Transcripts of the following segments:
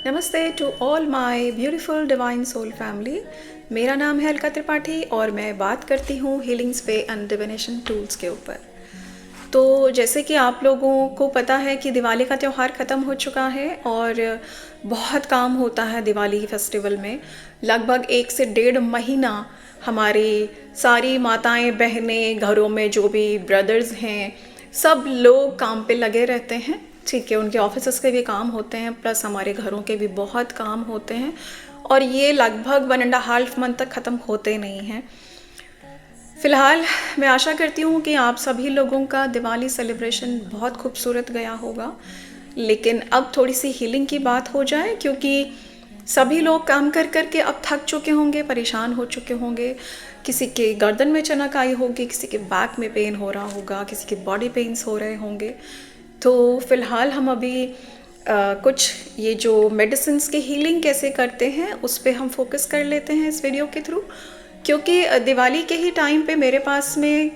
नमस्ते to all my beautiful divine soul family. मेरा नाम है अलका त्रिपाठी और मैं बात करती हूँ हीलिंग स्पे एंड डिविनेशन टूल्स के ऊपर। तो जैसे कि आप लोगों को पता है कि दिवाली का त्यौहार ख़त्म हो चुका है और बहुत काम होता है दिवाली फेस्टिवल में। लगभग 1 से 1.5 महीना हमारी सारी माताएं बहनें, घरों में जो भी ब्रदर्स हैं, सब लोग काम पे लगे रहते हैं। ठीक है, उनके ऑफिस के भी काम होते हैं, प्लस हमारे घरों के भी बहुत काम होते हैं और ये लगभग 1.5 मंथ तक ख़त्म होते नहीं हैं। फ़िलहाल मैं आशा करती हूँ कि आप सभी लोगों का दिवाली सेलिब्रेशन बहुत खूबसूरत गया होगा, लेकिन अब थोड़ी सी हीलिंग की बात हो जाए, क्योंकि सभी लोग काम कर कर के अब थक चुके होंगे, परेशान हो चुके होंगे। किसी के गर्दन में चनक आई होगी, किसी के बैक में पेन हो रहा होगा, किसी के बॉडी पेन्स हो रहे होंगे। तो फ़िलहाल हम अभी कुछ ये जो मेडिसिन्स की हीलिंग कैसे करते हैं उस पर हम फोकस कर लेते हैं इस वीडियो के थ्रू, क्योंकि दिवाली के ही टाइम पे मेरे पास में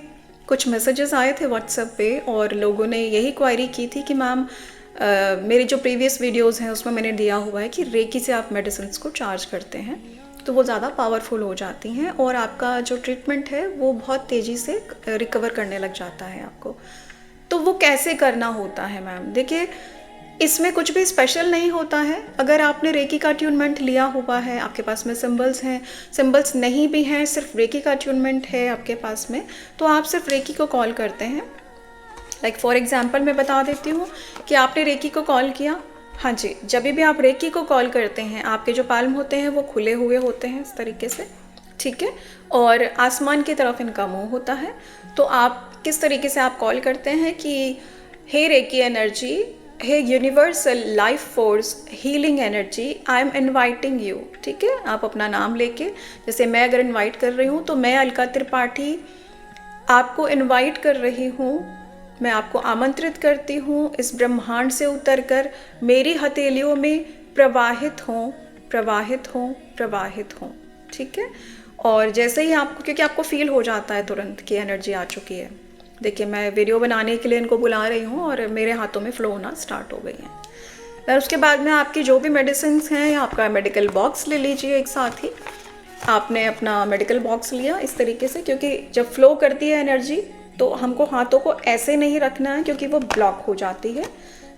कुछ मैसेजेस आए थे व्हाट्सएप पे और लोगों ने यही क्वायरी की थी कि मैम मेरे जो प्रीवियस वीडियोस हैं उसमें मैंने दिया हुआ है कि रेकी से आप मेडिसिन्स को चार्ज करते हैं तो वो ज़्यादा पावरफुल हो जाती हैं और आपका जो ट्रीटमेंट है वो बहुत तेज़ी से रिकवर करने लग जाता है आपको। तो वो कैसे करना होता है मैम? देखिए, इसमें कुछ भी स्पेशल नहीं होता है। अगर आपने रेकी का ट्यूनमेंट लिया हुआ है, आपके पास में सिंबल्स हैं, सिंबल्स नहीं भी हैं, सिर्फ रेकी का ट्यूनमेंट है आपके पास में, तो आप सिर्फ रेकी को कॉल करते हैं। लाइक फॉर एग्जांपल मैं बता देती हूँ कि आपने रेकी को कॉल किया। हाँ जी, जब भी आप रेकी को कॉल करते हैं आपके जो पाल्म होते हैं वो खुले हुए होते हैं इस तरीके से, ठीक है, और आसमान की तरफ इनका मुंह होता है। तो आप किस तरीके से आप कॉल करते हैं कि hey reiki energy, hey universal life force healing energy, I am inviting you. ठीक है, आप अपना नाम लेके, जैसे मैं अगर इनवाइट कर रही हूँ तो मैं अलका त्रिपाठी आपको इनवाइट कर रही हूँ, मैं आपको आमंत्रित करती हूँ इस ब्रह्मांड से उतरकर मेरी हथेलियों में प्रवाहित हों, प्रवाहित हों, प्रवाहित हों। ठीक है, और जैसे ही आपको, क्योंकि आपको फील हो जाता है तुरंत कि एनर्जी आ चुकी है। देखिए, मैं वीडियो बनाने के लिए इनको बुला रही हूँ और मेरे हाथों में फ्लो होना स्टार्ट हो गई हैं। और उसके बाद में आपकी जो भी मेडिसिन हैं, या आपका मेडिकल बॉक्स ले लीजिए। एक साथ ही आपने अपना मेडिकल बॉक्स लिया इस तरीके से, क्योंकि जब फ्लो करती है एनर्जी तो हमको हाथों को ऐसे नहीं रखना है क्योंकि वो ब्लॉक हो जाती है।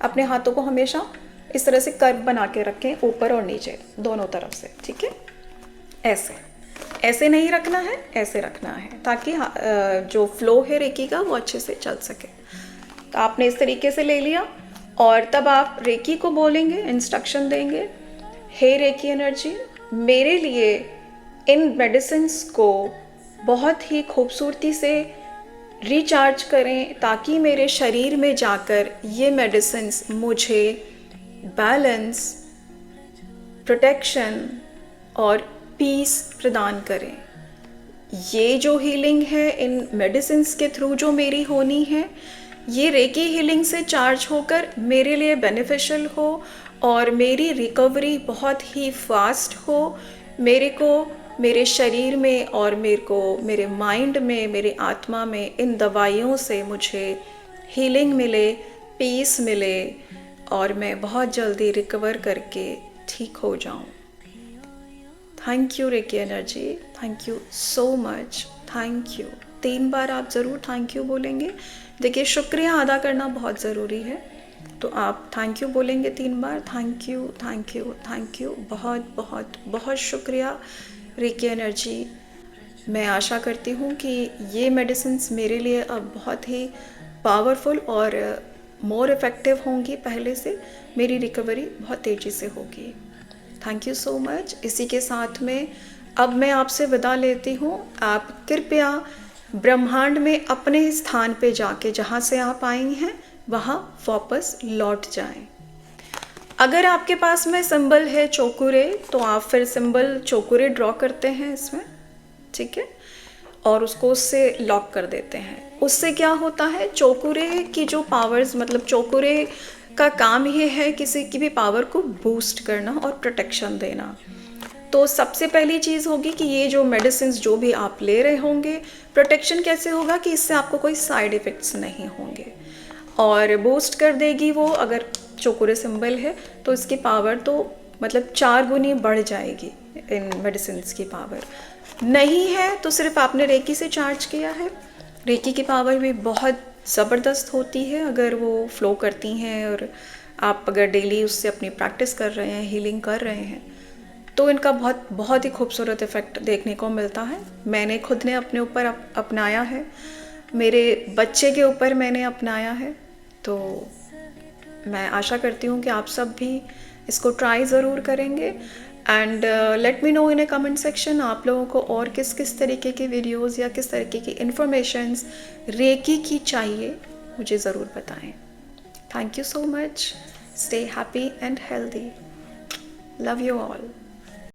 अपने हाथों को हमेशा इस तरह से कर्व बना के रखें, ऊपर और नीचे दोनों तरफ से। ठीक है, ऐसे नहीं रखना है, ऐसे रखना है, ताकि जो फ्लो है रेकी का वो अच्छे से चल सके। तो आपने इस तरीके से ले लिया और तब आप रेकी को बोलेंगे, इंस्ट्रक्शन देंगे, हे रेकी एनर्जी, मेरे लिए इन मेडिसिन्स को बहुत ही खूबसूरती से रिचार्ज करें, ताकि मेरे शरीर में जाकर ये मेडिसिन्स मुझे बैलेंस, प्रोटेक्शन और पीस प्रदान करें। ये जो हीलिंग है इन मेडिसिन्स के थ्रू जो मेरी होनी है, ये रेकी हीलिंग से चार्ज होकर मेरे लिए बेनिफिशियल हो और मेरी रिकवरी बहुत ही फास्ट हो। मेरे को मेरे शरीर में और मेरे को मेरे माइंड में, मेरे आत्मा में इन दवाइयों से मुझे हीलिंग मिले, पीस मिले और मैं बहुत जल्दी रिकवर करके ठीक हो जाऊं। Thank you reiki energy, thank you so much, thank you. 3 बार आप ज़रूर थैंक यू बोलेंगे। देखिए, शुक्रिया अदा करना बहुत ज़रूरी है, तो आप थैंक यू बोलेंगे 3 बार। Thank you, thank you, thank you, बहुत बहुत बहुत शुक्रिया रेकी एनर्जी। मैं आशा करती हूँ कि ये मेडिसिन्स मेरे लिए अब बहुत ही पावरफुल और मोर इफ़ेक्टिव होंगी पहले से। मेरी रिकवरी बहुत तेज़ी से होगी। Thank you so much. इसी के साथ में अब मैं आपसे विदा लेती हूँ। आप कृपया ब्रह्मांड में अपने स्थान पे जाके, जहाँ से आप आई हैं वहाँ वापस लौट जाएं। अगर आपके पास में सिंबल है चौकुरे, तो आप फिर सिंबल चौकुरे ड्रॉ करते हैं इसमें, ठीक है, और उसको उससे लॉक कर देते हैं। उससे क्या होता है, चौकुरे की जो पावर्स, मतलब चौकुरे का काम ये है किसी की भी पावर को बूस्ट करना और प्रोटेक्शन देना। तो सबसे पहली चीज़ होगी कि ये जो मेडिसिन जो भी आप ले रहे होंगे, प्रोटेक्शन कैसे होगा कि इससे आपको कोई साइड इफ़ेक्ट्स नहीं होंगे और बूस्ट कर देगी वो। अगर चौकुरे सिंबल है तो इसकी पावर तो मतलब 4 गुनी बढ़ जाएगी इन मेडिसिन्स की पावर। नहीं है तो सिर्फ आपने रेकी से चार्ज किया है। रेकी की पावर भी बहुत ज़बरदस्त होती है अगर वो फ्लो करती हैं, और आप अगर डेली उससे अपनी प्रैक्टिस कर रहे हैं, हीलिंग कर रहे हैं, तो इनका बहुत बहुत ही खूबसूरत इफ़ेक्ट देखने को मिलता है। मैंने खुद ने अपने ऊपर अपनाया है, मेरे बच्चे के ऊपर मैंने अपनाया है। तो मैं आशा करती हूँ कि आप सब भी इसको ट्राई ज़रूर करेंगे। And let me know in A comment section आप लोगों को और किस किस तरीके की वीडियोज़ या किस तरीके की इन्फॉर्मेशंस रेकी की चाहिए, मुझे ज़रूर बताएं। Thank you so much. Stay happy and healthy. Love you all.